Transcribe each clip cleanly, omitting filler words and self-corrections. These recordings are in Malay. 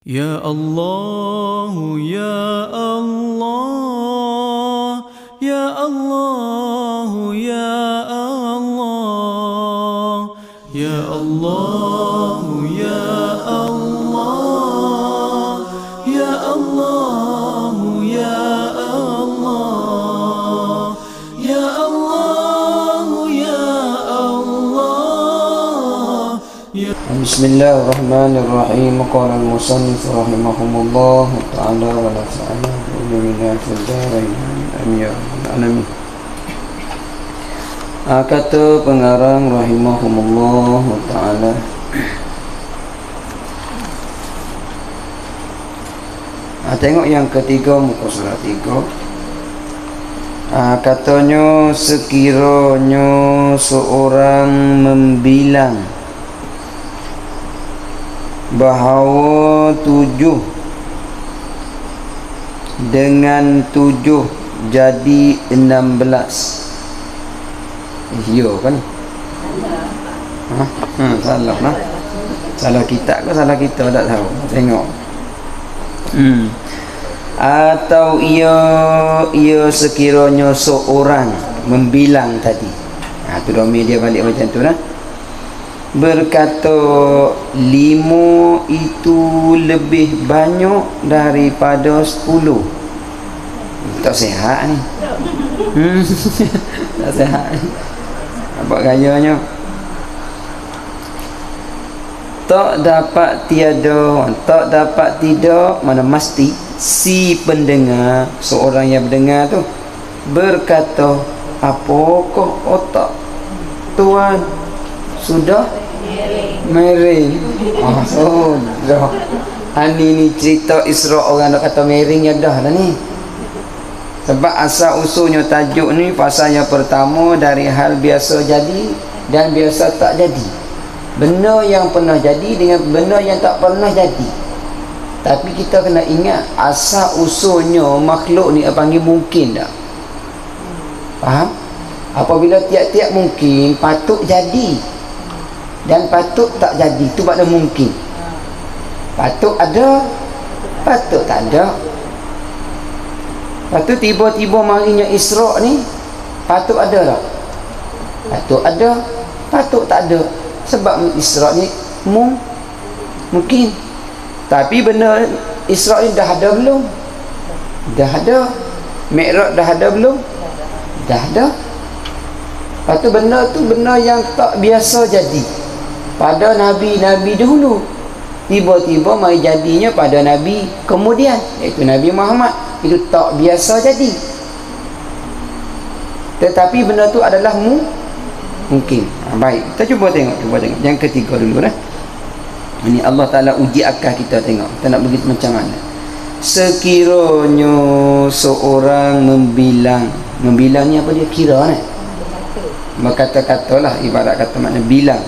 Ya Allah, Ya Allah, Ya Allah, Ya Allah, Ya Allah, Ya Allah, Ya Allah, Ya Allah, Ya Allah, Ya Allah, Ya. Bismillahirrahmanirrahim. Qala al-musannif rahimahumullah ta'ala wa nafa'ana bima fil dharain. Amin ya rabbal alamin. Kata pengarang rahimahumullah ta'ala, tengok yang ketiga muka surat 3. Katanya sekiranya seorang membilang bahawa 7 dengan 7 jadi 16. Iya kan? Salah lah. Salah kitab ke salah kita tak tahu. Tengok. Atau ia sekiranya seorang membilang tadi. Tu domain dia balik macam tu lah. Berkata 5 itu lebih banyak daripada 10. Tak sihat ni. Tak sihat ni. Nampak gayanya. Tak dapat tiada, tak dapat tidak, mana mesti si pendengar, seorang yang mendengar tu berkata, apakah otak tuan sudah mering? Sudah. Ni cerita Isra, orang nak kata mering ya dah lah ni. Sebab asal usulnya tajuk ni pasal yang pertama dari hal biasa jadi dan biasa tak jadi. Benda yang pernah jadi dengan benda yang tak pernah jadi. Tapi kita kena ingat asal usulnya makhluk ni panggil mungkin tak? Faham? Apabila tiap-tiap mungkin patut jadi dan patut tak jadi, tu makna mungkin. Patut ada, patut tak ada. Patut tiba-tiba marinya Isra' ni patut ada tak? Patut ada, patut tak ada. Sebab Isra' ni mungkin. Tapi benda Isra' ni dah ada belum? Dah ada. Mi'raj dah ada belum? Dah ada. Lepas tu benda tu benda yang tak biasa jadi pada Nabi-Nabi dahulu, tiba-tiba mai jadinya pada Nabi kemudian, iaitu Nabi Muhammad. Itu tak biasa jadi, tetapi benda tu adalah mungkin. Baik, kita cuba tengok yang ketiga dulu lah. Ini Allah Ta'ala uji akal kita, tengok kita nak begitu macam mana. Sekiranya seorang membilang ni apa dia kira ni? Berkata-kata lah, ibarat kata makna bilang.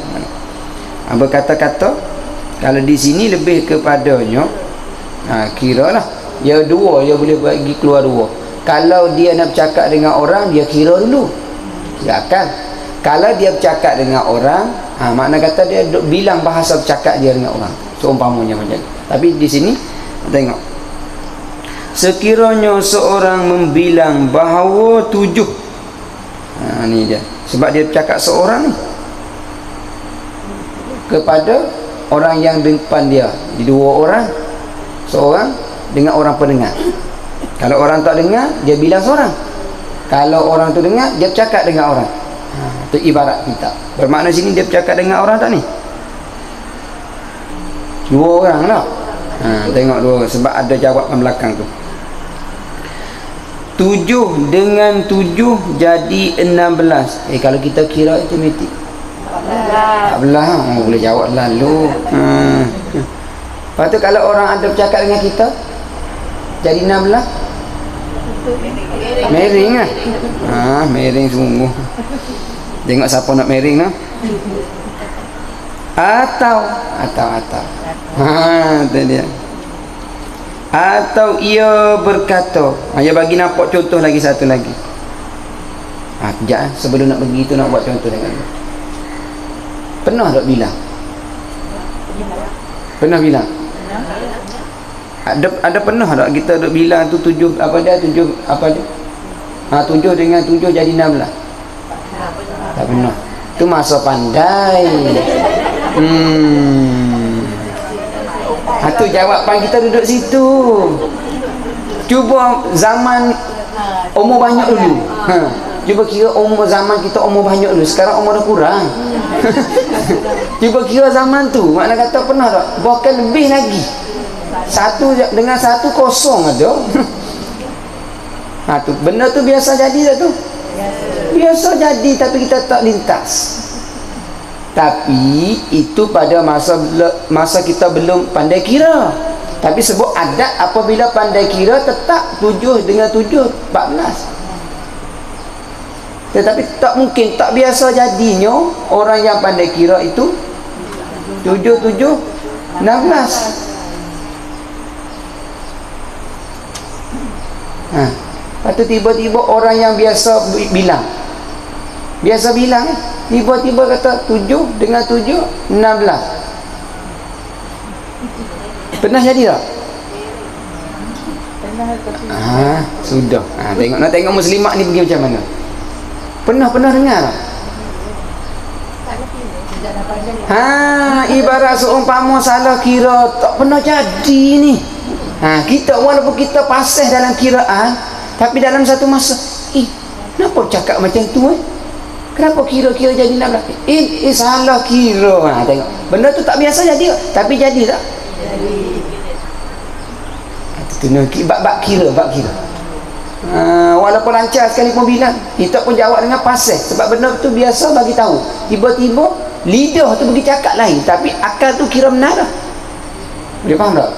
Berkata-kata, kalau di sini lebih kepadanya kira lah. Ya 2, dia boleh bagi keluar 2. Kalau dia nak bercakap dengan orang, dia kira dulu, dia akan. Kalau dia bercakap dengan orang, makna kata dia bilang bahasa bercakap dia dengan orang, seumpamanya macam tu. Tapi di sini tengok, sekiranya seorang membilang bahawa 7. Ni dia. Sebab dia bercakap seorang ni kepada orang yang depan dia, di 2 orang, seorang dengan orang pendengar. Kalau orang tak dengar, dia bilang seorang. Kalau orang tu dengar, dia bercakap dengan orang. Itu ibarat kita. Bermakna sini dia bercakap dengan orang tak ni? 2 orang lah. Tengok 2, sebab ada jawapan belakang tu. 7 dengan 7 jadi 16. Kalau kita kira matematik 14. Boleh jawab lalu. Lepas tu kalau orang ada bercakap dengan kita jadi 16, mering lah. Mering sungguh. Tengok siapa nak mering lah. Atau tu dia. Atau ia berkata, dia bagi nampak contoh lagi, satu lagi. Sekejap sebelum nak pergi tu nak buat contoh dengan dia. Pernah tak bilang? Pernah bilang? Ada pernah tak kita duk bilang tu 7 apa dia 7 apa dia? 7 dengan 7 jadi 16. Tak pernah. Tu masa pandai. Tu jawapan kita duduk situ. Cuba zaman umur banyak dulu. Cuba kira umur zaman kita umur banyak dulu. Sekarang umur dah kurang. Cuba kira zaman tu. Makna kata pernah tak? Bahkan lebih lagi. Satu dengan satu kosong ada. Tu benda tu biasa jadi tak tu? Biasa jadi, tapi kita tak lintas. Tapi itu pada masa kita belum pandai kira. Tapi sebut adat apabila pandai kira tetap 7 dengan 7 14. Tetapi tak mungkin, tak biasa jadinya orang yang pandai kira itu 7 7 16. Lepas tu tiba-tiba orang yang biasa bilang, tiba-tiba kata 7 dengan 7 16. Pernah jadi tak? Sudah. Tengok muslimat ni pergi macam mana. Pernah dengar tak? Ibarat seumpama salah kira tak pernah jadi ni. Kita walaupun kita pasal dalam kiraan, tapi dalam satu masa, kenapa cakap macam tu Kenapa kira-kira jadi 16? Salah kira. Tengok. Benda tu tak biasa jadi, tapi jadi tak? Jadi. Bab kira. Walaupun lancar sekalipun bilang, kita pun jawab dengan pasal. Sebab benda tu biasa bagi tahu. Tiba-tiba lidah tu pergi cakap lain, tapi akal tu kira benar dah. Boleh faham tak?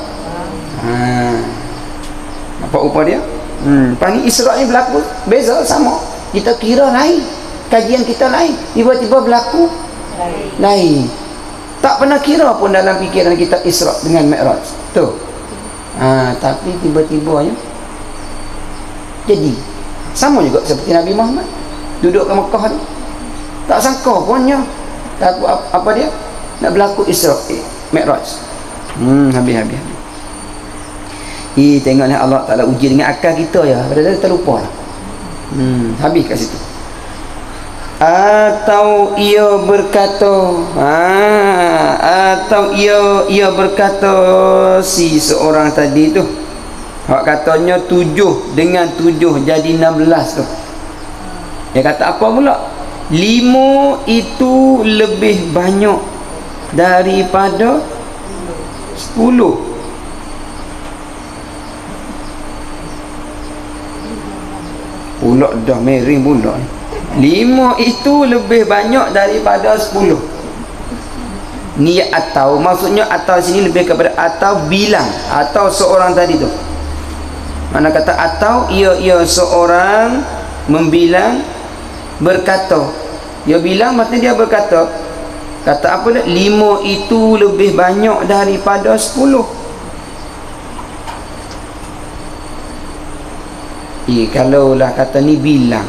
Apa upah dia? Lepas ni Isra' ni berlaku beza sama. Kita kira lain, kajian kita lain, tiba-tiba berlaku lain. Tak pernah kira pun dalam fikiran kita Isra' dengan Mi'raj tu. Tapi tiba-tiba jadi sama juga seperti Nabi Muhammad duduk kat Mekah tu, tak sangka punnya apa dia nak berlaku Isra' Mi'raj. Habis. Tengoklah Allah Ta'ala uji dengan akal kita ya. Padahal kita lupa lah. Habis kat situ. Atau ia berkata si seorang tadi tu, hak katanya 7 dengan 7 jadi 16 tu. Dia kata apa pula? 5 itu lebih banyak daripada 10. Pula dah mering pula. 5 itu lebih banyak daripada 10. Ni atau maksudnya atau sini lebih kepada atau bilang, atau seorang tadi tu. Mana kata atau ia seorang membilang berkata. Dia bilang maksudnya dia berkata. Kata apa dia? 5 itu lebih banyak daripada 10. Kalaulah kata ni bilang.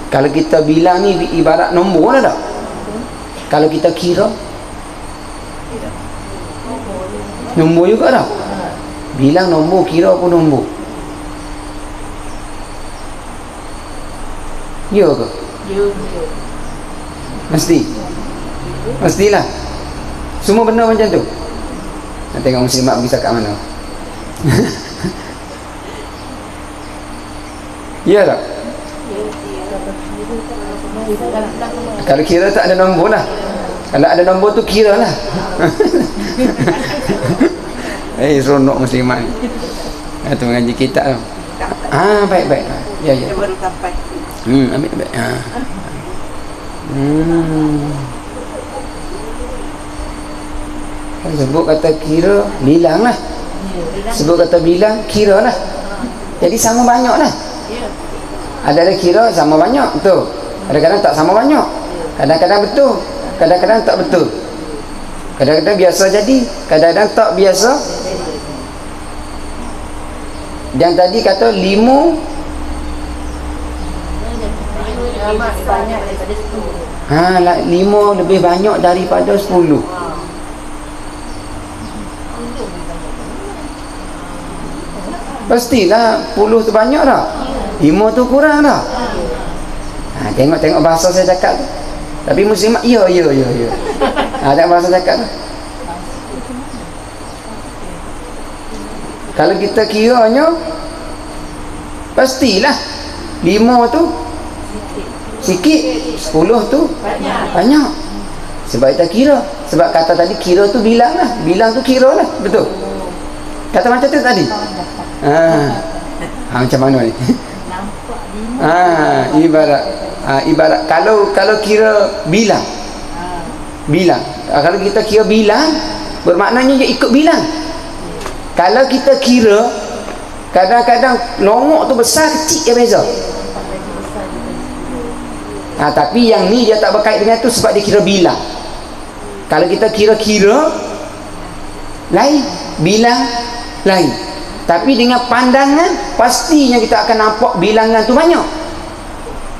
Kalau kita bilang ni ibarat nombor lah tak? Kalau kita kira nombor juga tak? Bilang nombor, kira pun nombor. Ya ke? Mestilah. Semua benar macam tu. Nak tengok muslimat pergi kat mana. Ya tak? Kalau kira tak ada nombor lah. Kalau ada nombor tu kira lah. Seronok muslimat ni. Itu mengaji kitab tu. Baik. Ya. Baru sampai. Ambil. Sebut kata kira, bilang lah. Sebut kata bilang, kira lah. Jadi sama banyak lah. Ada kira sama banyak, betul. Kadang-kadang tak sama banyak. Kadang-kadang betul, kadang-kadang tak betul. Kadang-kadang biasa jadi, kadang-kadang tak biasa. Yang tadi kata 5 banyak daripada 10. 5 lebih banyak daripada 10. Pastilah 10 tu banyak dah. 5 tu kurang dah. Tengok bahasa saya cakap tu. Tapi muslimat ya. Tengok bahasa cakap tu. Kalau kita kiranya pastilah 5 tu sikit, 10 tu banyak. Sebab kita kira. Sebab kata tadi kira tu bilang lah. Bilang tu kira lah. Betul. Kata macam tu tadi. Macam mana ni? Ibarat kalau kira bilang. Kalau kita kira bilang, bermaknanya dia ikut bilang. Kalau kita kira, kadang-kadang longok tu besar kecil je beza. Tapi yang ni dia tak berkait dengan tu sebab dia kira bilang. Kalau kita kira-kira lain, bilang lain. Tapi dengan pandangan pastinya kita akan nampak bilangan tu banyak.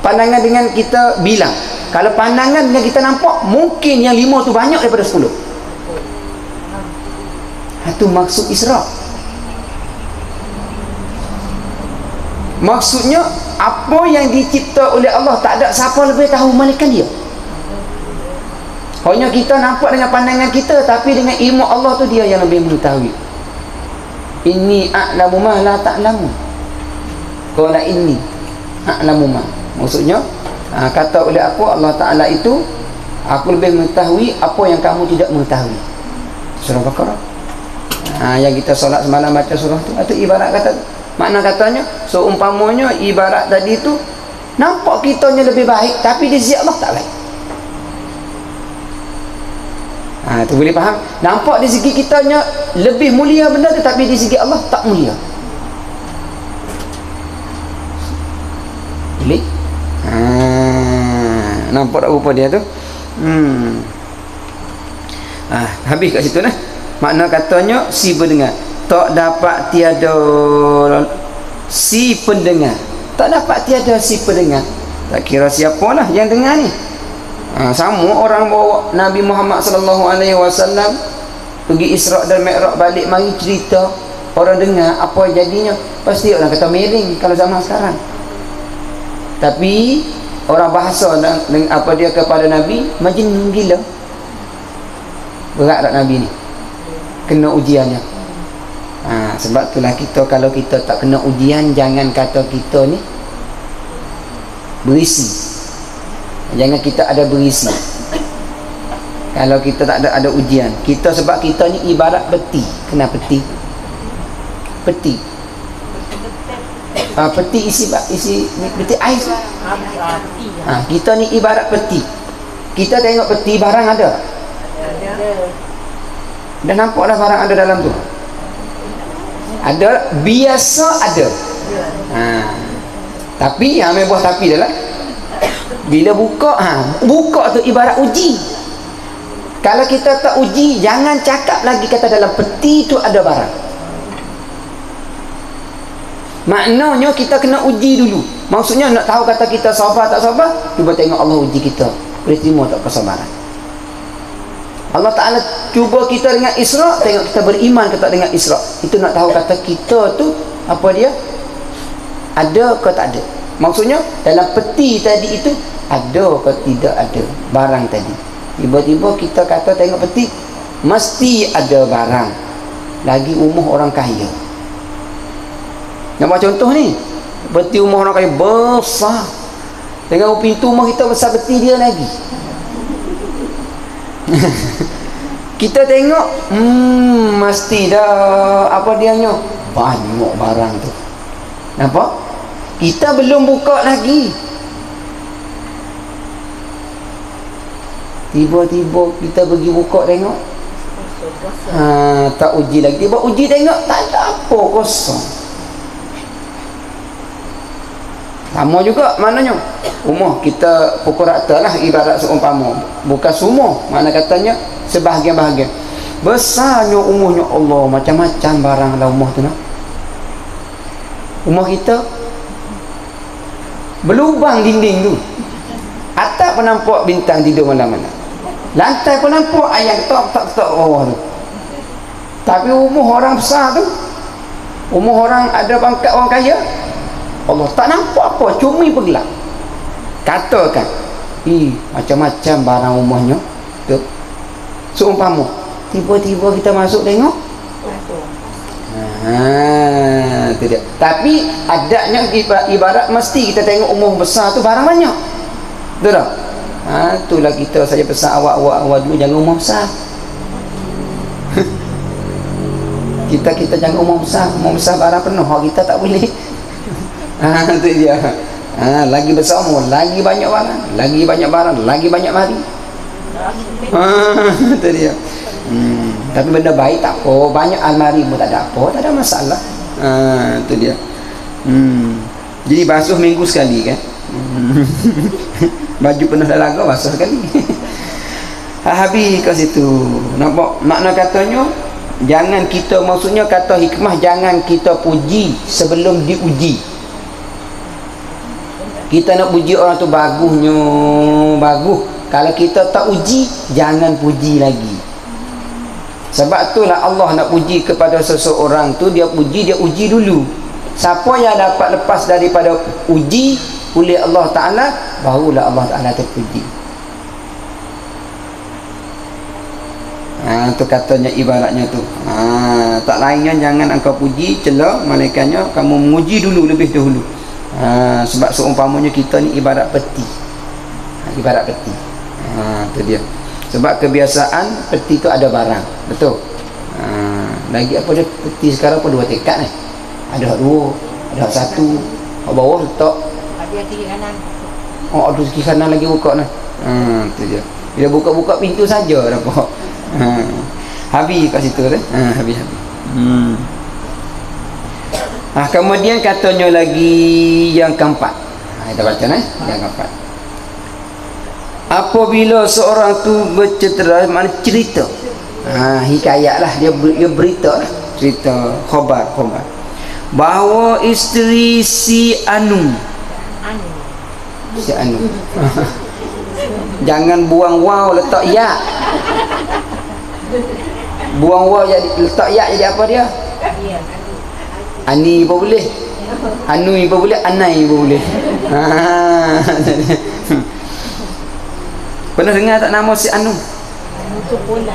Pandangan dengan kita bilang. Kalau pandangan dengan kita nampak, mungkin yang 5 tu banyak daripada 10. Itu maksud Isra. Maksudnya apa yang dicipta oleh Allah tak ada siapa lebih tahu melainkan dia. Hanya kita nampak dengan pandangan kita, tapi dengan ilmu Allah tu dia yang lebih mengetahui. Inni a'lamu ma la ta'lamu. Qala inni a'lamu ma. Maksudnya kata oleh aku Allah Ta'ala itu, aku lebih mengetahui apa yang kamu tidak mengetahui. Surah Baqarah. Yang kita solat semalam baca surah tu, itu ibarat kata, makna katanya seumpamanya ibarat tadi tu nampak kitanya lebih baik, tapi di sisi Allah tak baik. Tu boleh faham. Nampak di segi kitanya lebih mulia benda tu, tapi di segi Allah tak mulia. Boleh? Nampak tak rupa dia tu? Habis kat situ lah. Makna katanya si pendengar. Tak dapat tiada si pendengar. Tak dapat tiada si pendengar. Tak kira siapalah yang dengar ni. Sama orang bawa Nabi Muhammad sallallahu alaihi wasallam pergi Isra' dan Mi'raj, balik mari cerita, orang dengar apa jadinya, pasti orang kata miring kalau zaman sekarang. Tapi orang bahasa dengan apa dia kepada Nabi, majnun gila. Berat tak Nabi ni? Kena ujiannya. Sebab itulah kita, kalau kita tak kena ujian, jangan kata kita ni berisi. Jangan kita ada berisi. Kalau kita tak ada ujian, kita, sebab kita ni ibarat peti. Kenapa peti? Peti. Peti isi peti air. Kita ni ibarat peti. Kita tengok peti, barang ada. Dah nampak dah barang ada dalam tu. Ada, biasa ada. Tapi ambil buah tapi dah lah. Bila buka, buka tu ibarat uji. Kalau kita tak uji, jangan cakap lagi kata dalam peti tu ada barang. Maknanya kita kena uji dulu. Maksudnya nak tahu kata kita sabar tak sabar, cuba tengok Allah uji kita, boleh terima tak kesabaran. Allah Ta'ala cuba kita dengan Isra', tengok kita beriman ke tak dengan Isra'. Itu nak tahu kata kita tu apa dia, ada ke tak ada. Maksudnya dalam peti tadi itu ada ke tidak ada barang tadi. Tiba-tiba kita kata tengok peti, mesti ada barang. Lagi rumah orang kaya. Nampak contoh ni, peti rumah orang kaya besar. Dengan pintu rumah kita besar peti dia lagi. Kita tengok, mesti dah apa dianya, banyak barang tu. Nampak? Kita belum buka lagi, tiba-tiba kita pergi buka tengok, tak uji lagi. Tiba uji tengok, tak ada apa, kosong. Sama juga maknanya rumah kita pukul rata lah, ibarat seumpama, bukan semua, makna katanya sebahagian-bahagian. Besarnya umurnya Allah, macam-macam barang dalam rumah tu nak. Rumah kita berlubang dinding tu, atap pun nampak bintang tidur mana-mana, lantai pun nampak ayam ketok bawah tu. Tapi rumah orang besar tu Rumah orang ada pangkat orang kaya, Allah tak nampak apa, cumi bergelap. Katakan, macam-macam barang rumahnya tu. Seumpama tiba-tiba kita masuk tengok, tu dia. Tapi adanya ibarat mesti kita tengok rumah besar tu barang banyak. Betul tak? Itulah kita saja pesan awak dulu jangan rumah besar. kita jangan rumah besar barang penuh, kita tak boleh. Itu dia. Lagi besar umur, lagi banyak barang, lagi banyak mari. Itu dia. Tapi benda baik tak apa, banyak almari pun tak ada apa, tak ada masalah. Itu dia. Jadi basuh minggu sekali kan. Baju penuh dalam basuh sekali. Habis kat situ. Nampak makna katanya, jangan kita, maksudnya kata hikmah, jangan kita puji sebelum diuji. Kita nak puji orang tu bagusnya, bagus. Kalau kita tak uji, jangan puji lagi. Sebab itulah Allah nak puji kepada seseorang tu, dia uji dulu. Siapa yang dapat lepas daripada uji oleh Allah Ta'ala, barulah Allah Ta'ala terpuji. Tu katanya, ibaratnya tu. Tak lainnya jangan engkau puji, celah, malaikatnya kamu menguji dulu lebih dahulu. Sebab seumpamanya kita ni ibarat peti. Ibarat peti. Tu dia. Sebab kebiasaan peti tu ada barang. Betul. Lagi apa dia peti sekarang pun 2 tingkat ni. Ada 2, ada 1. Kat bawah letak. Ada kiri kanan. Ada kiri kanan lagi buka ni. Tu dia. Bila buka-buka pintu saja dapat. Habis kat situ dah. Habis. Kemudian katanya lagi yang keempat. Kita baca yang keempat. Apabila seorang tu bercerita, mana cerita, hikayat lah, dia berita lah, cerita, khabar bahawa isteri si Anu jangan buang waw letak ya, buang waw jadi letak ya, jadi apa dia? Ani pun boleh, Anu pun boleh, Anai pun boleh. Pernah dengar tak nama si Anu? Anu tu Fulan.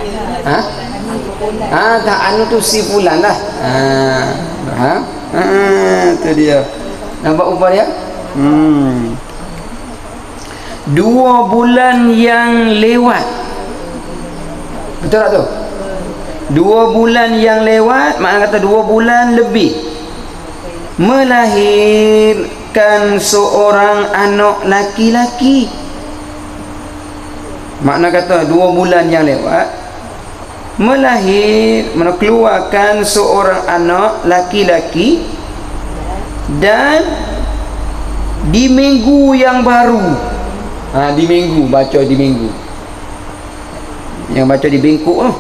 Tak, Anu tu si Fulan lah. Tu dia. Nampak rupa dia? 2 bulan yang lewat. Betul tak tu? 2 bulan yang lewat, makna kata 2 bulan lebih, melahirkan seorang anak laki-laki. Makna kata 2 bulan yang lewat, keluarkan seorang anak laki-laki, dan di minggu yang baru. Di minggu, baca di minggu, yang baca di bengkok tu.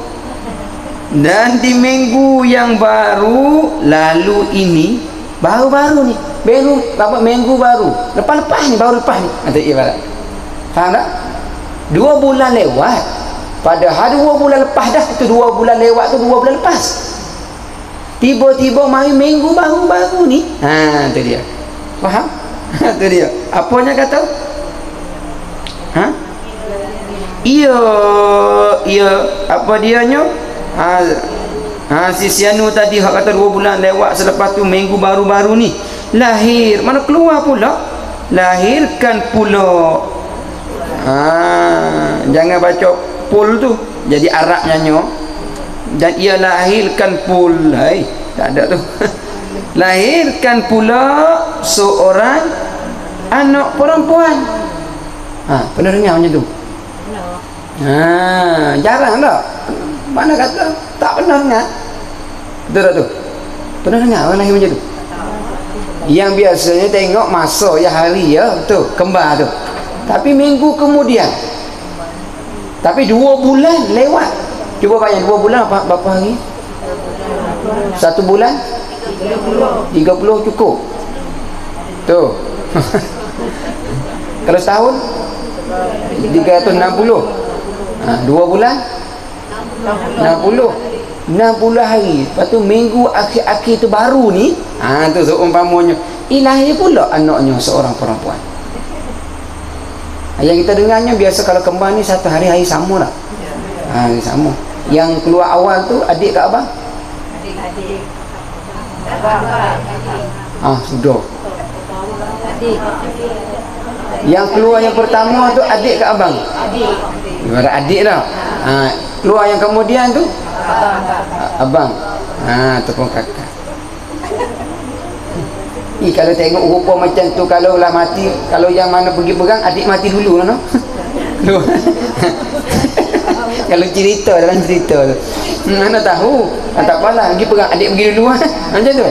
Dan di minggu yang baru, lalu ini baru-baru ni, minggu baru lepas ni, baru lepas ni. Ada ibarat, faham tak? 2 bulan lewat, padahal 2 bulan lepas dah. Itu 2 bulan lewat tu 2 bulan lepas. Tiba-tiba mari minggu baru-baru ni. Tu dia. Faham? Tu dia. Apanya kata? Iya, apa dianya? Si Anu tadi hak kata 2 bulan lewat, selepas tu minggu baru-baru ni lahir. Mana keluar pula? Lahirkan pula. Jangan baca pul tu, jadi Arabnya nyo. Dan ia lahirkan pul. Tak ada tu. Lahirkan pula seorang anak perempuan. Pernah dengar macam tu? Jarang tak? Mana kata tak pernah dengar? Betul tak tu? Pernah dengar orang lahir macam tu? Yang biasanya tengok masa ya, hari ya, betul, kembar tu. Tapi minggu kemudian, tapi 2 bulan lewat. Cuba bayang 2 bulan berapa hari? 1 bulan 30 cukup tu. Kalau setahun 360. 2 bulan 60. 60 hari. Lepas tu minggu akhir-akhir tu baru ni, tu seumpamanya ilahi pula anaknya seorang perempuan. Yang kita dengarnya biasa kalau kembar ni satu hari sama lah. Hari sama. Yang keluar awal tu adik ke abang? Adik. Sudah. Adik. Yang keluar yang pertama tu adik ke abang? Adik. Ibarat adik dah. Keluar yang kemudian tu abang. Tu pun kakak. Kalau tengok rupa macam tu, kalau lah mati, kalau yang mana pergi pegang, adik mati dulu lah, no? Kalau cerita, dalam cerita tu mana tahu, tak apalah, pergi pegang, adik pergi dulu. Macam tu.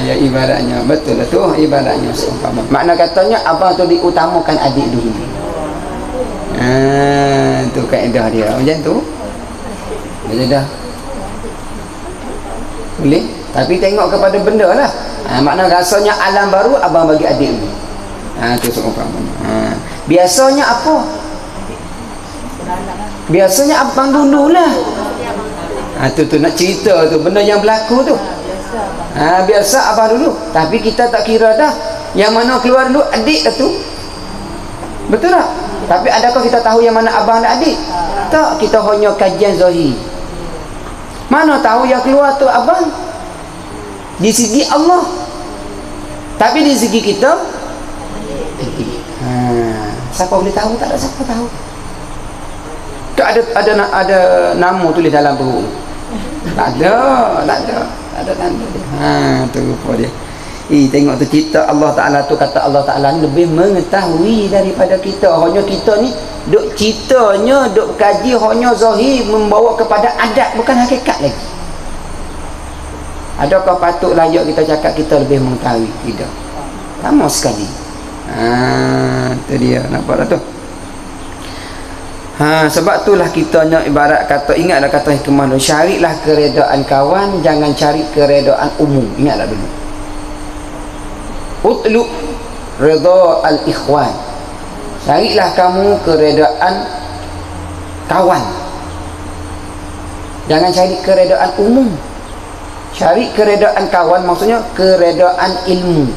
Ya ibaratnya, betul lah tu, ibaratnya seumpama. Makna katanya, abang tu diutamakan adik dulu. Tu kaedah dia. Macam tu. Boleh dah. Boleh. Tapi tengok kepada benda lah. Makna rasanya alam baru abang bagi adik ni. Tu seumpama. Biasanya apa? Biasanya abang dulu lah. Tu nak cerita tu, benda yang berlaku tu. Biasa abang dulu. Tapi kita tak kira dah. Yang mana keluar dulu adik tu. Betul tak? Tapi adakah kita tahu yang mana abang dan adik? Tak, kita hanya kajian zahir. Mana tahu yang keluar tu abang? Di segi Allah. Tapi di segi kita siapa boleh tahu? Tak ada siapa tahu. Tak ada nama tulis dalam buku. Tak ada tanda dia. Tu rupa dia. Tengok tu cerita Allah Ta'ala tu, kata Allah Ta'ala ni lebih mengetahui daripada kita. Hanya kita ni duk ceritanya, duk kaji hanya zahir, membawa kepada adat, bukan hakikat lagi. Adakah patut layak kita cakap kita lebih mengetahui? Tidak. Sama sekali. Tu dia. Nampak tak tu? Sebab itulah kitanya ibarat kata, ingatlah kata hikmah dulu, carilah keredaan kawan, jangan cari keredaan umum. Ingatlah dulu. Utlu redha al-ikhwan. Carilah kamu keredaan kawan. Jangan cari keredaan umum. Cari keredaan kawan, maksudnya keredaan ilmu.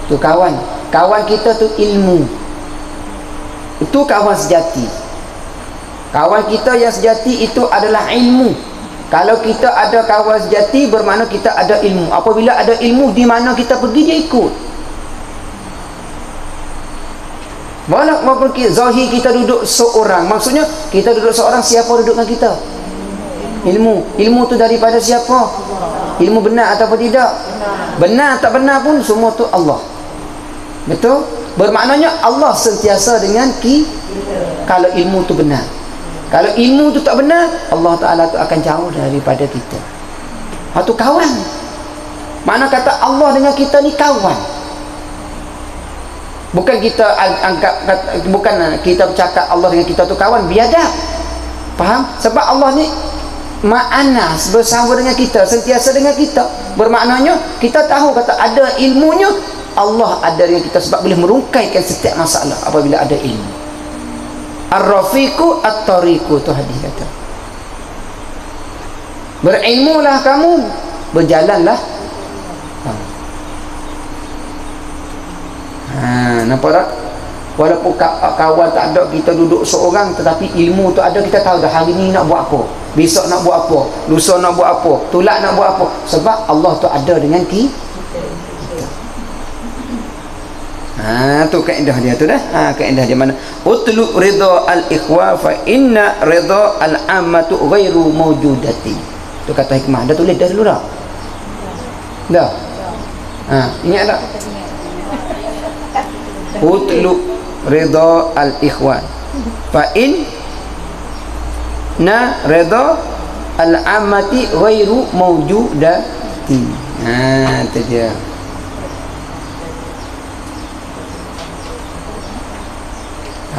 Tu kawan. Kawan kita tu ilmu. Itu kawan sejati. Kawan kita yang sejati itu adalah ilmu. Kalau kita ada kawan sejati, bermakna kita ada ilmu. Apabila ada ilmu, di mana kita pergi, dia ikut. Walaupun zahir kita duduk seorang, maksudnya kita duduk seorang, siapa duduk dengan kita? Ilmu. Ilmu tu daripada siapa? Ilmu benar atau tidak? Benar tak benar pun, semua tu Allah. Betul? Bermaknanya Allah sentiasa dengan kita. Kalau ilmu tu benar. Kalau ilmu tu tak benar, Allah Ta'ala tu akan jauh daripada kita. Tu kawan. Makna kata Allah dengan kita ni kawan. Bukan kita anggap, bukan kita bercakap Allah dengan kita tu kawan, biadab. Faham? Sebab Allah ni ma'anas, bersama dengan kita, sentiasa dengan kita. Bermaknanya kita tahu kata ada ilmunya, Allah ada dengan kita sebab boleh merungkaikan setiap masalah apabila ada ilmu. Ar-rafiqu at-tariqu, tu hadis kata. Berilmulah kamu, berjalanlah. Nampak tak? Walaupun kawan tak ada, kita duduk seorang, tetapi ilmu tu ada, kita tahu dah hari ni nak buat apa, besok nak buat apa, lusa nak buat apa, tulak nak buat apa, sebab Allah tu ada dengan kita. Tu kaedah dia tu dah. Kaedah dia mana? Utlu ridha al-ikhwa fa inna ridha al-ammatu ghairu mawjudati. Tu kata hikmah. Dah tulis dah dulu dah? Dah? Ingat tak? Utlu ridha al-ikhwan fa inna ridha al-ammati ghairu mawjudati. Tu dia.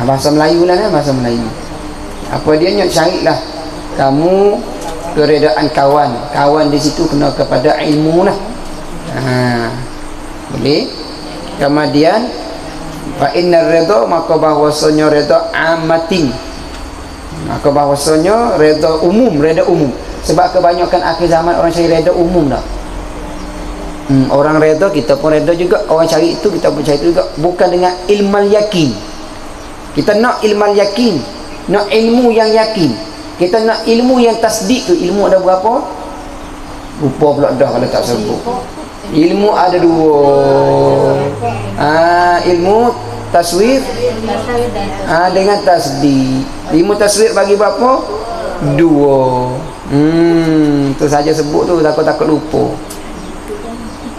Bahasa Melayu lah kan, bahasa Melayu. Apa dia nak carilah kamu keredaan kawan. Kawan di situ kena kepada ilmu lah. Boleh. Kemudian fa innar ridha, maka bahwasanya ridha amatin. Maka bahawasanya reda umum. Sebab kebanyakan akhir zaman orang cari reda umum dah. Orang reda, kita pun reda juga. Orang cari itu, kita pun cari itu juga. Bukan dengan ilmal yakin. Kita nak ilmal yakin, nak ilmu yang yakin. Kita nak ilmu yang tasdik tu. Ilmu ada berapa? Lupa pula dah kalau tak sebut. Ilmu ada 2. Ilmu taswir dengan tasdik. Ilmu taswir bagi berapa? 2. Tu saja sebut tu, takut-takut lupa.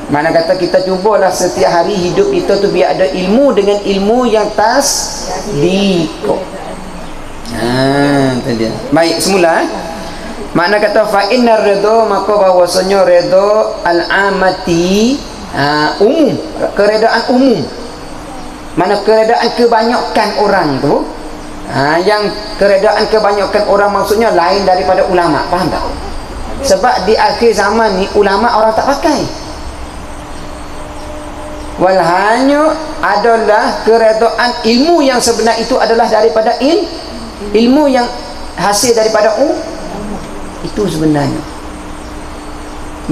Mana kata kita cubalah setiap hari hidup kita tu biar ada ilmu dengan ilmu yang tasdik. Tu dia. Baik, semula makna kata fa innar ridha, maka bahwasanya ridha al-amati, umum, keredaan umum. Mana keredaan kebanyakan orang tu, yang keredaan kebanyakan orang maksudnya lain daripada ulama. Faham tak? Sebab di akhir zaman ni ulama orang tak pakai. Walhanya adalah keredaan ilmu yang sebenar itu adalah daripada ilmu yang hasil daripada itu sebenarnya.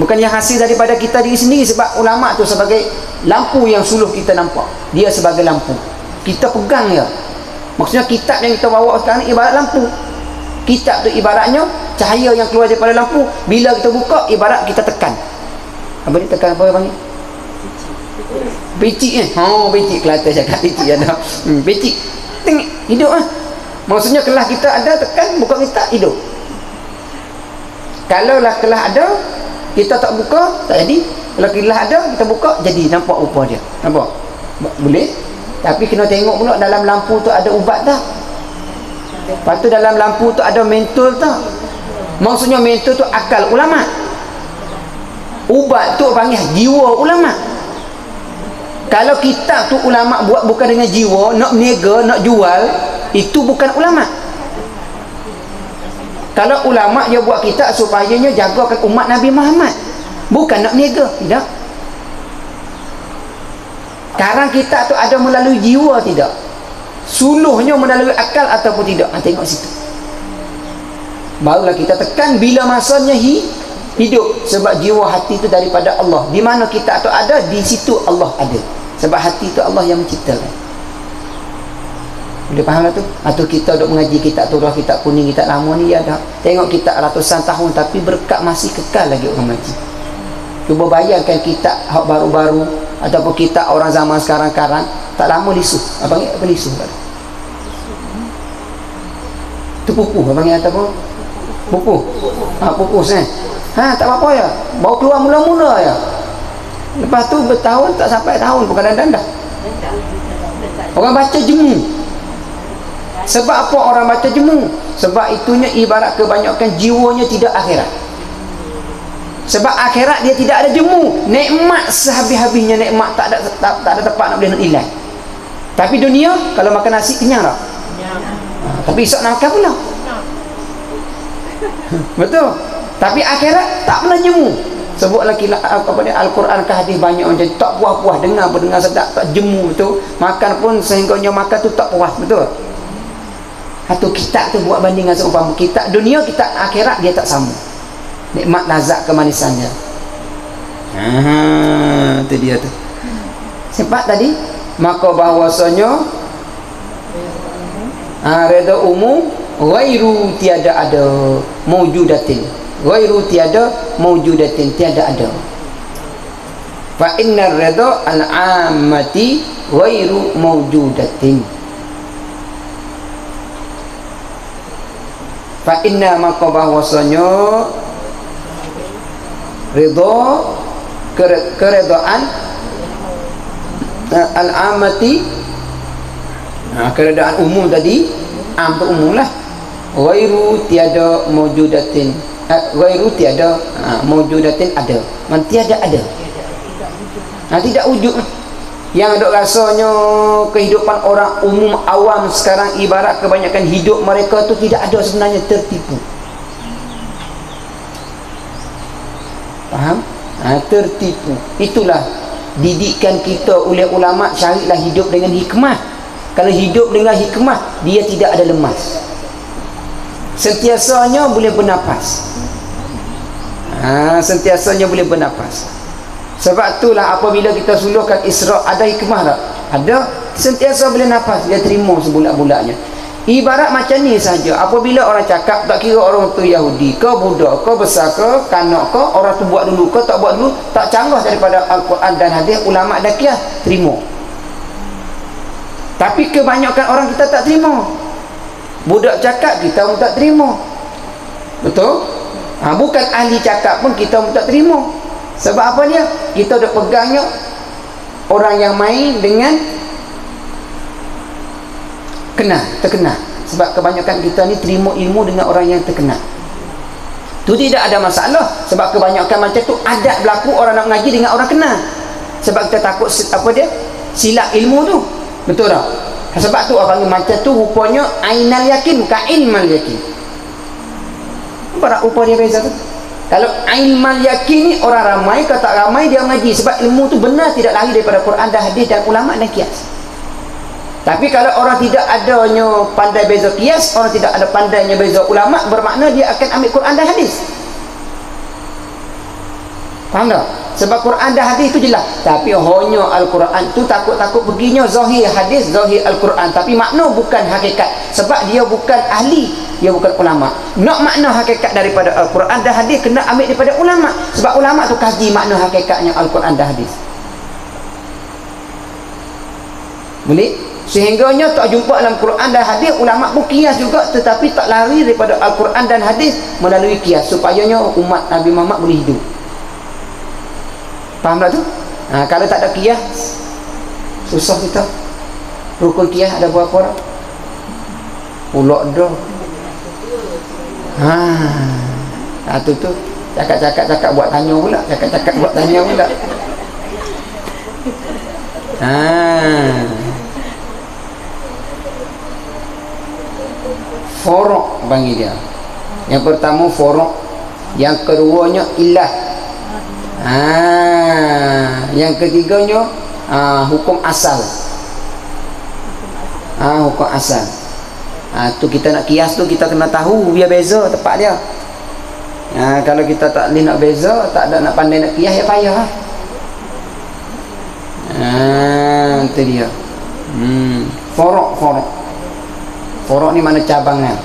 Bukan yang hasil daripada kita diri sendiri. Sebab ulama tu sebagai lampu yang suluh kita nampak. Dia sebagai lampu, kita pegang dia. Maksudnya kitab yang kita bawa sekarang ni ibarat lampu. Kitab tu ibaratnya cahaya yang keluar daripada lampu. Bila kita buka, ibarat kita tekan. Apa ni tekan, apa panggil? Picik picik Kelantan cakap picik ada. Picik tengok hidup maksudnya kelah kita ada, tekan buka kita hidup. Kalau lah kelah ada kita tak buka, tak jadi. Kalau kelah ada kita buka, jadi. Nampak rupa dia, nampak? Boleh. Tapi kena tengok pula dalam lampu tu ada ubat tak. Lepas tu dalam lampu tu ada mentul tak. Maksudnya mentul tu akal ulama, ubat tu panggil jiwa ulama. Kalau kitab tu ulama buat bukan dengan jiwa, nak niaga, nak jual, itu bukan ulama. Kalau ulama dia buat kitab supayanya jagakan umat Nabi Muhammad, bukan nak niaga, tidak. Sekarang kitab tu ada melalui jiwa tidak? Suluhnya melalui akal ataupun tidak? Tengok situ. Barulah kita tekan bila masanya hidup. Sebab jiwa hati itu daripada Allah. Di mana kitab tu ada, di situ Allah ada. Sebab hati itu Allah yang menciptakan. Boleh faham lah tu? Atau kita duk mengaji kitab Turah, kitab kuning, kitab lama ni, ya dah. Tengok kitab ratusan tahun tapi berkat masih kekal lagi orang mengaji. Cuba bayangkan kitab hak baru-baru ataupun kitab orang zaman sekarang-karang, tak lama lisuh. Apa panggil? Apa lisuh? Tu pupuh. Apa panggil apa? Pupuh. Pupus tak apa-apa ya. Baru keluar mula-mula ya. Lepas tu bertahun tak sampai tahun bukan dah. Orang baca jemu. Sebab apa orang baca jemu? Sebab itunya ibarat kebanyakan jiwanya tidak akhirat. Sebab akhirat dia tidak ada jemu. Nikmat sehabis-habisnya nikmat, tak ada tempat nak boleh nak nilai. Tapi dunia kalau makan nasi kenyang tak? Tapi esok nak makan pula. Betul. Tapi akhirat tak pernah jemu. Sebut lagi Al-Quran ke hadis banyak orang jadi tak puas-puas dengar sedap, tak jemu betul. Makan pun sehingganya makan tu tak puas, betul. Atau kitab tu buat bandingan seumpama kitab dunia, kitab akhirat dia tak sama. Nikmat, lazat, kemanisannya. Itu dia tu. Sebab tadi maka bahwasanya reda umum ghairu tiada ada, maujudatin. Ghairu tiada, maujudatin tiada ada. Fa innar rida al-ammati ghairu maujudatin. Fa inna maka bahwasanya ridha keredaan al-ammati, keredaan umum tadi, am tu umum lah. Ghairu tiada maujudatin, ghairu tiada maujudatin ada, tiada ada. Tidak wujud. Yang dok rasanya kehidupan orang umum awam sekarang ibarat kebanyakan hidup mereka tu tidak ada sebenarnya, tertipu. Faham? Tertipu. Itulah didikan kita oleh ulama, carilah hidup dengan hikmah. Kalau hidup dengan hikmah, dia tidak ada lemas. Sentiasanya boleh bernafas. Sentiasanya boleh bernafas. Sebab itulah apabila kita suluhkan Isra' ada hikmah tak? Ada. Sentiasa boleh nafas, dia terima sebulat-bulatnya. Ibarat macam ni saja. Apabila orang cakap, tak kira orang tu Yahudi ke, Buddha ke, besar ke, kanak ke, orang tu buat dulu ke, tak buat dulu, tak canggah daripada Al-Quran dan hadis, ulama' dah kiyas, terima. Tapi kebanyakan orang kita tak terima. Budak cakap, kita pun tak terima. Betul? Bukan ahli cakap pun kita pun tak terima. Sebab apa dia? Kita dah pegangnya orang yang main dengan terkenal. Sebab kebanyakan kita ni terima ilmu dengan orang yang terkenal. Tu tidak ada masalah. Sebab kebanyakan macam tu adat berlaku orang nak mengaji dengan orang kenal. Sebab kita takut apa dia? Silap ilmu tu. Betul tak? Sebab tu orang panggil macam tu rupanya ainal yakin, bukan ilmal yakin. Apa rupa dia beza tu? Kalau ilmal yakin ni orang ramai ke tak ramai dia mengaji. Sebab ilmu tu benar tidak lari daripada Quran dan hadis dan ulama dan kias. Tapi kalau orang tidak adanya pandai beza kias, orang tidak ada pandainya beza ulama, bermakna dia akan ambil Quran dan hadis. Faham tak? Sebab Quran dan hadis itu jelas. Tapi hanya Al-Quran tu takut-takut perginya zahir hadis, zahir Al-Quran. Tapi makna bukan hakikat. Sebab dia bukan ahli, dia bukan ulama. Nak makna hakikat daripada Al-Quran dan hadis kena ambil daripada ulama. Sebab ulama tu kaji makna hakikatnya Al-Quran dan hadis. Boleh? Sehingganya tak jumpa dalam Quran dan hadis, ulama pun kias juga, tetapi tak lari daripada Al-Quran dan hadis melalui kias supayanya umat Nabi Muhammad boleh hidup. Faham tak tu? Kalau tak ada kias, susah kita. Rukun kias ada berapa orang? Pulak dah. Tu cakap buat tanya pula. Cakap buat tanya pula. Forok panggil dia. Yang pertama forok, yang keduanya ilah, yang ketiganya hukum asal. Hukum asal. Tu kita nak kias tu kita kena tahu biar beza tempat dia. Kalau kita tak boleh nak beza, tak ada nak pandai nak kias, ya payah. Itu dia. Forok ni mana cabangan?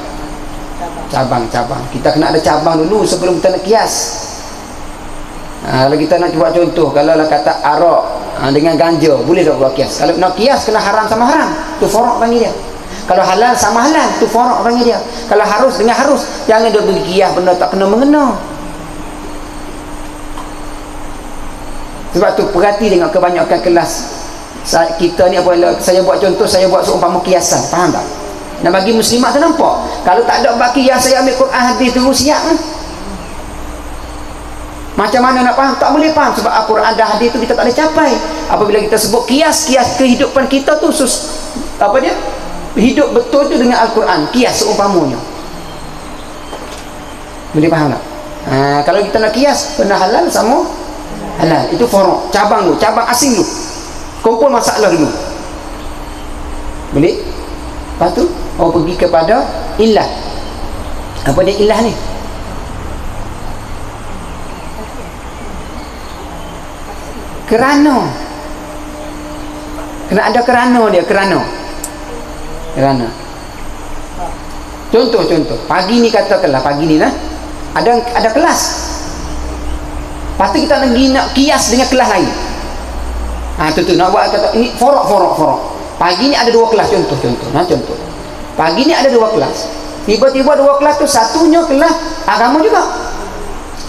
Cabang. Kita kena ada cabang dulu sebelum kita nak kias. Kalau kita nak buat contoh, kalau lah kata arak dengan ganja, boleh tak buat kias? Kalau nak kias kena haram sama haram, tu forok panggil dia. Kalau halal sama halal, tu forok panggil dia. Kalau harus dengan harus, jangan dia bagi kias benda tak kena mengena. Sebab tu perhati dengan kebanyakan kelas kita ni, apa saya buat contoh, saya buat seumpama kiasan, faham tak? Nak bagi muslimat tu nampak. Kalau tak ada baki yang saya ambil Quran hadis tu siap. Macam mana nak faham? Tak boleh faham sebab Al-Quran dan hadis tu kita tak boleh capai. Apabila kita sebut kias kehidupan kita tu hidup betul tu dengan Al-Quran, kias seumpamanya. Boleh faham tak? Kalau kita nak kias benar halal sama halal, itu forok, cabang dulu, cabang asing dulu, kumpul masalah dulu. Boleh? Lepas tu pergi kepada ilah. Apa dia ilah ni? Kerana kena ada kerana dia. Kerana contoh pagi ni, katakanlah pagi ni lah ada kelas, lepas tu kita nak kias dengan kelas lain. Tu nak buat kata ini forok. Pagi ni ada 2 kelas, contoh. Pagi ni ada 2 kelas. Tiba-tiba 2 kelas tu satunya kelas agama juga,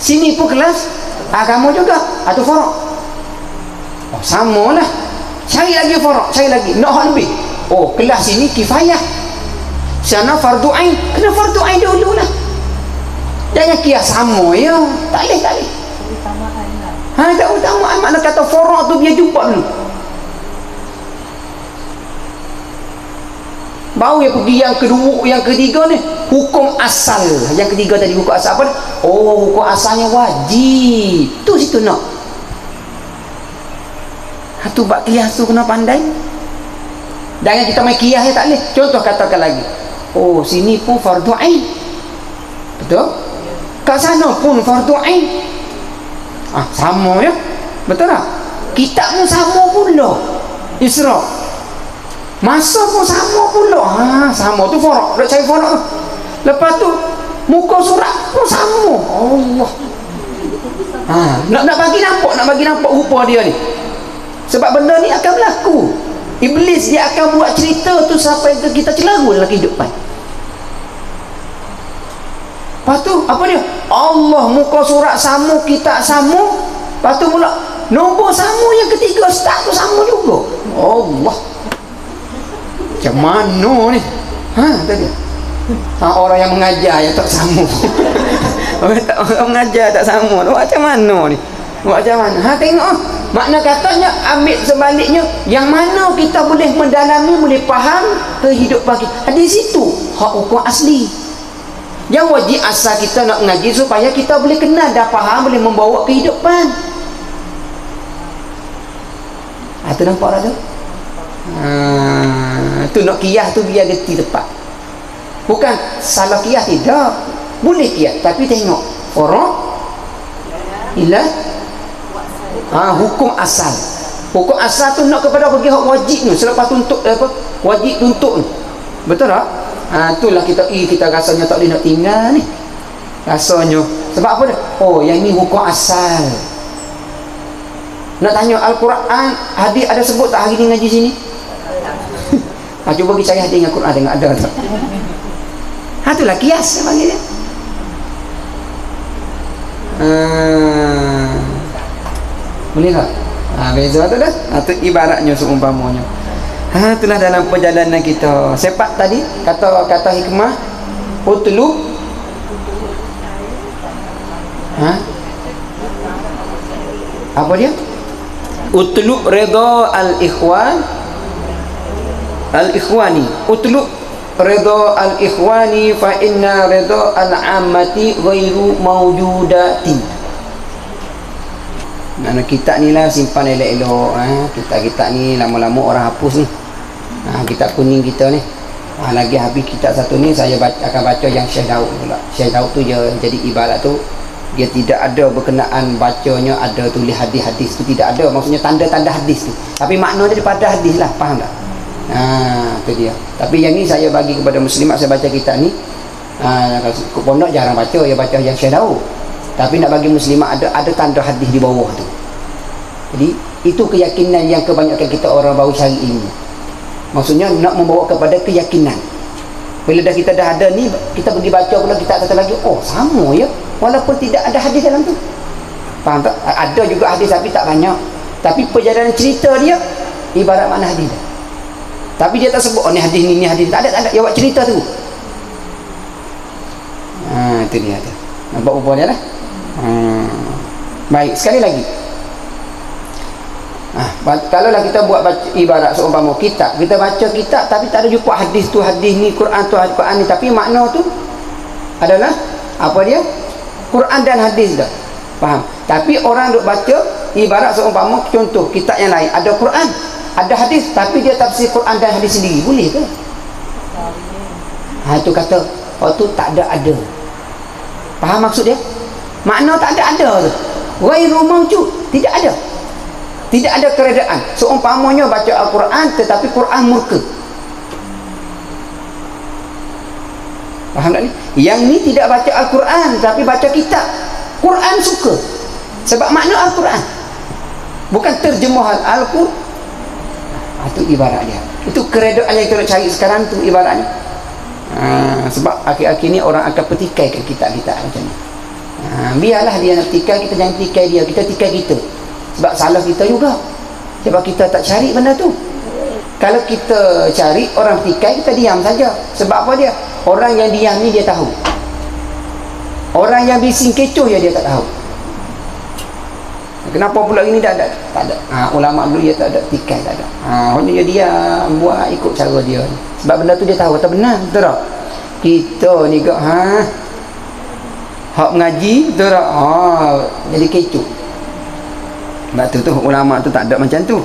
sini pun kelas agama juga. Itu forok. Sama lah. Cari lagi forok, cari lagi. Nak hal lebih. Kelas sini kifayah, sana fardu ain, kena fardu ain dulu lah. Jangan kias sama ya. Tak boleh. Tak utamaan. Makna kata forok tu biar jumpa dulu. Baru yang pergi yang kedua, yang ketiga ni hukum asal. Yang ketiga tadi hukum asal apa? Hukum asalnya wajib. Tu situ nak. Tu bab kias tu kena pandai. Jangan kita main kias tak boleh. Contoh katakan lagi. Sini pun fardu ain. Betul? Kat sana pun fardu ain. Sama ya. Betul tak? Kitab pun sama pula. Isra. Masa pun sama pula. Sama tu farak. Nak cari farak tu. Lepas tu muka surat pun sama. Allah. Nak bagi nampak rupa dia ni. Sebab benda ni akan berlaku. Iblis dia akan buat cerita tu sampai kita celaru dalam kehidupan. Lepas tu apa dia? Allah muka surat sama, kitab sama. Lepas tu pula nombor sama, yang ketiga start tu sama juga. Allah. Macam mana ni? Tadi. Orang yang mengajar yang tak sama. Orang mengajar tak sama. Macam mana ni? Macam mana? Tengok. Makna katanya ambil sebaliknya, yang mana kita boleh mendalami, boleh faham kehidupan kita. Di situ hak hukum asli. Yang wajib asal kita nak mengaji supaya kita boleh kenal dan faham, boleh membawa kehidupan. Tu nampak tak tu? Tu nak kiyah tu biar geti tepat. Bukan salah kiyah, tidak. Boleh kiyah, tapi tengok orang ilah hukum asal. Hukum asal tu nak kepada bagi hak wajib tu. Selepas tuntut wajib tuntut tu. Betul tak? Itulah kita rasanya tak boleh nak tinggal ni. Rasanya. Sebab apa dia? Yang ni hukum asal. Nak tanya Al-Quran, hadis ada sebut tak hari ni ngaji sini? Cuba pergi cari hadis dengan Quran, tengok ada tak? Itulah kias saya panggil dia. Boleh tak? Beza tu dah. Itu ibaratnya seumpamanya. Itulah dalam perjalanan kita. Sepak tadi kata hikmah utlub apa dia? Utlub redha al-ikhwani. Utlub redha al-ikhwani fa inna redha al-ammati ghairu mawjudatin. Mana kitab ni lah simpan elok-elok. Kitab ni lama-lama orang hapus ni. Kitab kuning kita ni. Lagi habis kitab satu ni saya akan baca yang Syekh Daud pula. Syekh Daud tu jadi ibarat tu dia tidak ada berkenaan bacanya, ada tulis hadis-hadis tu tidak ada. Maksudnya tanda-tanda hadis tu. Tapi maknanya daripada hadis lah. Faham tak? Tu dia. Tapi yang ni saya bagi kepada muslimat, saya baca kitab ni. Kalau pondok jarang baca, ya baca yang Syekh Daud. Tapi nak bagi muslimat ada tanda hadis di bawah tu. Jadi itu keyakinan yang kebanyakan kita orang baru cari ilmu. Maksudnya nak membawa kepada keyakinan. Bila kita dah ada ni, kita pergi baca pula kitab satu lagi, sama ya, walaupun tidak ada hadis dalam tu. Faham tak? Ada juga hadis tapi tak banyak. Tapi perjalanan cerita dia ibarat mana hadis dah. Tapi dia tak sebut ni hadis ni hadis, tak ada. Dia buat cerita tu. Itu dia tu. Nampak rupa dia lah. Baik, sekali lagi. Kalaulah kita buat ibarat seumpama kitab, kita baca kitab tapi tak ada jumpa hadis tu, hadis ni, Quran tu, Quran ni, tapi makna tu adalah apa dia? Quran dan hadis dah. Faham? Tapi orang duk baca ibarat seumpama contoh kitab yang lain ada Quran, ada hadis, tapi dia tafsir Quran dan hadis sendiri, boleh ke? Itu kata tu tak ada. Faham maksud dia? Makna tak ada tu. Ghairu mawjud, tidak ada. Tidak ada keredaan. Seumpamanya baca Al-Quran tetapi Quran murka. Faham tak ni? Yang ni tidak baca Al-Quran tapi baca kitab. Quran suka. Sebab makna Al-Quran. Bukan terjemahan Al-Quran. Itu ibarat dia. Itu keredaan yang kita nak cari sekarang tu ibaratnya. Sebab akhir-akhir ni orang akan petikaikan kitab-kitab macam ni. Biarlah dia nak tikai, kita jangan tikai dia, kita tikai kita. Sebab salah kita juga. Sebab kita tak cari benda tu. Kalau kita cari orang tikai, kita diam saja. Sebab apa dia? Orang yang diam ni dia tahu. Orang yang bising kecoh ya dia tak tahu. Kenapa pula ini tak ada? Ulama dulu dia tak ada tikai, tak ada. Hanya dia buat ikut cara dia. Sebab benda tu dia tahu atau benar, betul tak? Kita ni kok hak mengaji, betul tak? Jadi kecoh. Sebab tu ulama tu tak ada macam tu.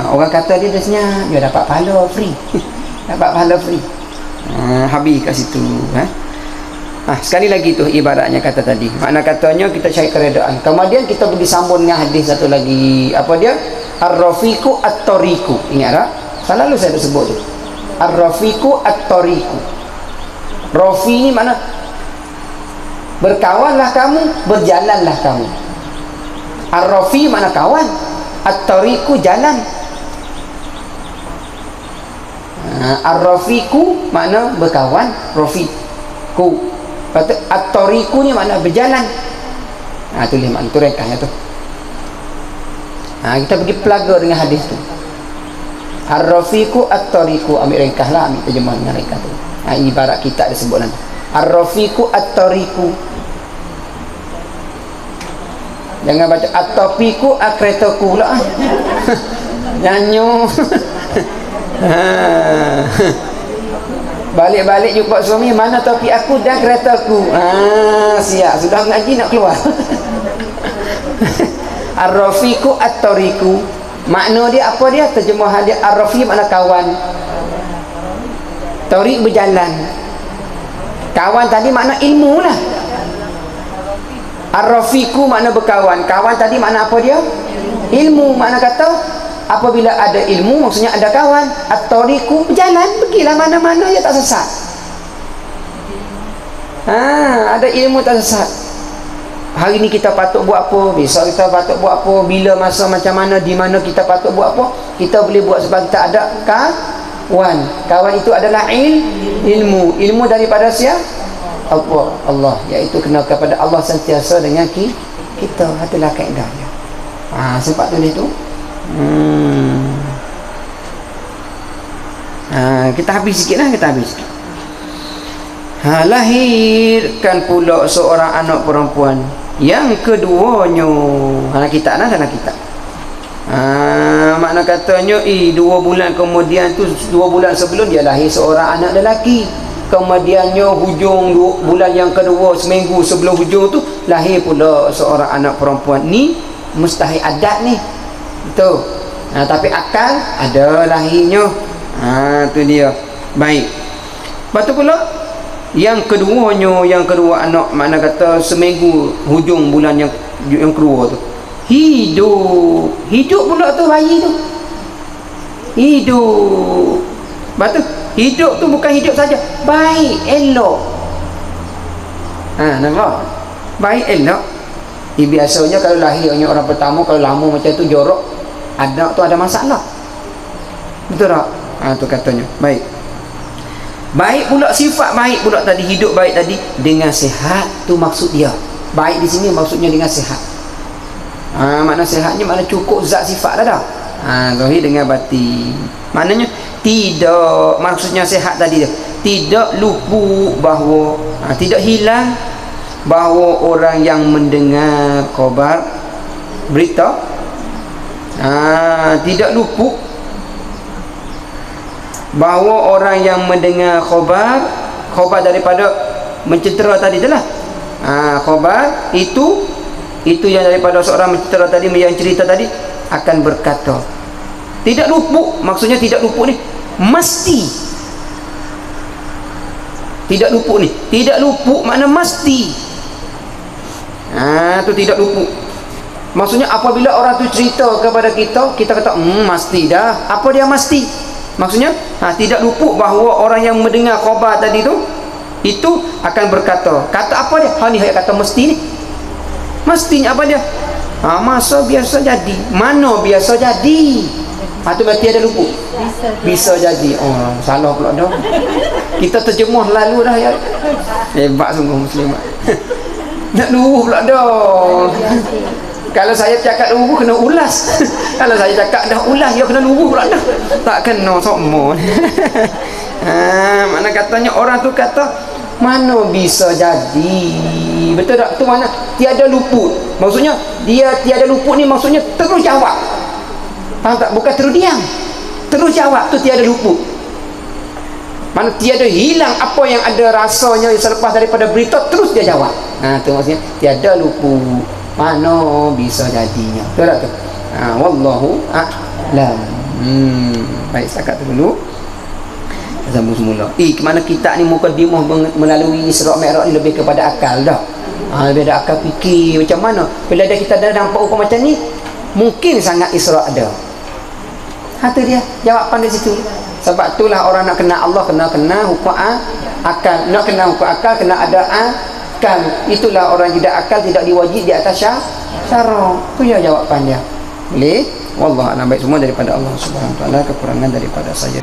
Orang kata dia dah senyap, dia dapat pahala free. Dapat pahala free. Habis kat situ. Sekali lagi tu ibaratnya kata tadi. Makna katanya kita cari keredaan. Kemudian kita pergi sambung dengan hadis satu lagi. Apa dia? Ar-rafiqu at-tariqu. Ingat tak? Selalu saya sebut tu. Ar-rafiqu at-tariqu. Rafi ni mana? Berkawanlah kamu, berjalanlah kamu. Ar-rafi makna kawan, at-tariqu jalan. Ar-rafiqu makna berkawan, rafiqu. Kata at-tariqu ni makna berjalan. Tulis makna tu rekahnya tu. Kita pergi pelaga dengan hadis tu. Ar-rafiqu at-tariqu, ambil rekahlah, ambil terjemah dengan rekah tu. Ibarat kita ada sebut nanti. Ar-rafiqu at-tariqu. Jangan baca at-tafiqu akretaku pula. Nyanyo. Balik-balik jumpa suami, mana topi aku dan keretaku. Siap, sudah mengaji nak keluar. Ar-rafiqu at-tariqu. Makna dia apa dia? Terjemahan dia ar-rafiq makna kawan. Tariq berjalan. Kawan tadi makna ilmu lah. Ar-rafiqu makna berkawan. Kawan tadi makna apa dia? Ilmu. Makna kata apabila ada ilmu maksudnya ada kawan. At-tariqu berjalan, pergilah mana-mana dia tak sesat. Ada ilmu tak sesat. Hari ni kita patut buat apa, besok kita patut buat apa, bila masa macam mana, di mana kita patut buat apa, kita boleh buat sebab kita ada kawan. Kawan itu adalah ilmu. Ilmu daripada siapa? Allah, iaitu kena kepada Allah sentiasa dengan kita. Itulah kaedah dia. Sempat tulis tu. Kita habis sikit lah, kita habis sikit. Lahirkan pula seorang anak perempuan. Yang keduanya dalam kitab lah, dalam kitab. Makna katanya 2 bulan kemudian tu, 2 bulan sebelum dia lahir seorang anak lelaki. Kemudiannya hujung bulan yang kedua, seminggu sebelum hujung tu lahir pula seorang anak perempuan. Ni mustahil adat ni. Betul. Tapi akal ada lahirnya. Tu dia. Baik. Lepas tu pula yang kedua anak, makna kata seminggu hujung bulan yang kedua tu hidup pula tu bayi tu hidup. Lepas tu hidup tu bukan hidup saja, baik elok. Nampak? Baik elok. Biasanya kalau lahirnya orang pertama, kalau lama macam tu jorok, anak tu ada masalah. Betul tak? Tu katanya. Baik pula, sifat baik pula tadi, hidup baik tadi dengan sihat. Tu maksud dia. Baik di sini maksudnya dengan sihat. Makna sihatnya makna cukup zat sifat dah. Zahir dengan batin. Maknanya tidak, maksudnya sihat tadi dia tidak luput bahawa tidak hilang bahawa orang yang mendengar khabar berita tidak luput bahawa orang yang mendengar khabar daripada mencetera tadi itulah. Khabar itu yang daripada seorang mencetera tadi, yang cerita tadi akan berkata. Tidak luput, maksudnya tidak luput ni mesti. Tidak luput ni, tidak luput makna mesti. Tu tidak luput. Maksudnya apabila orang tu cerita kepada kita, kita kata mesti dah. Apa dia mesti? Maksudnya tidak luput bahawa orang yang mendengar khabar tadi tu itu akan berkata. Kata apa dia? Ni kata mesti ni. Mestinya apa dia? Masa biasa jadi. Mana biasa jadi? Tu berarti ada luput. Bisa jadi. Salah pula dah. Kita terjemah lalu dah ya. Hebat sungguh muslimat. Nak luruh pula dah. Kalau saya cakap luruh kena ulas. Kalau saya cakap dah ulas, dia kena luruh pula dah. Tak kena sokmo. Mana katanya orang tu kata mana bisa jadi. Betul tak? Tu mana tiada luput. Maksudnya dia tiada luput ni maksudnya terus jawab. Faham tak? Bukan terus diam. Terus jawab tu tiada luput. Mana tiada hilang apa yang ada rasanya selepas daripada berita, terus dia jawab. Tu maksudnya tiada luput. Mana bisa jadinya. Betul tak tu? Wallahu a'lam. Baik, setakat tu dulu. sambung semula. Kemana kita ni mukadimah melalui Isra Mi'raj ni lebih kepada akal dah. Lebih ada akal fikir macam mana. Bila ada kita dah nampak hukum macam ni, mungkin sangat Isra ada. Tu dia jawapan di situ. Sebab itulah orang nak kenal Allah kena hukum akal. Nak kenal hukum akal kena ada akal. Itulah orang tidak akal tidak diwajib di atas syarak. Itu ya jawapan dia. Boleh? Wallahu a'lam. Baik, semua daripada Allah Subhanahu wa taala, kekurangan daripada saya.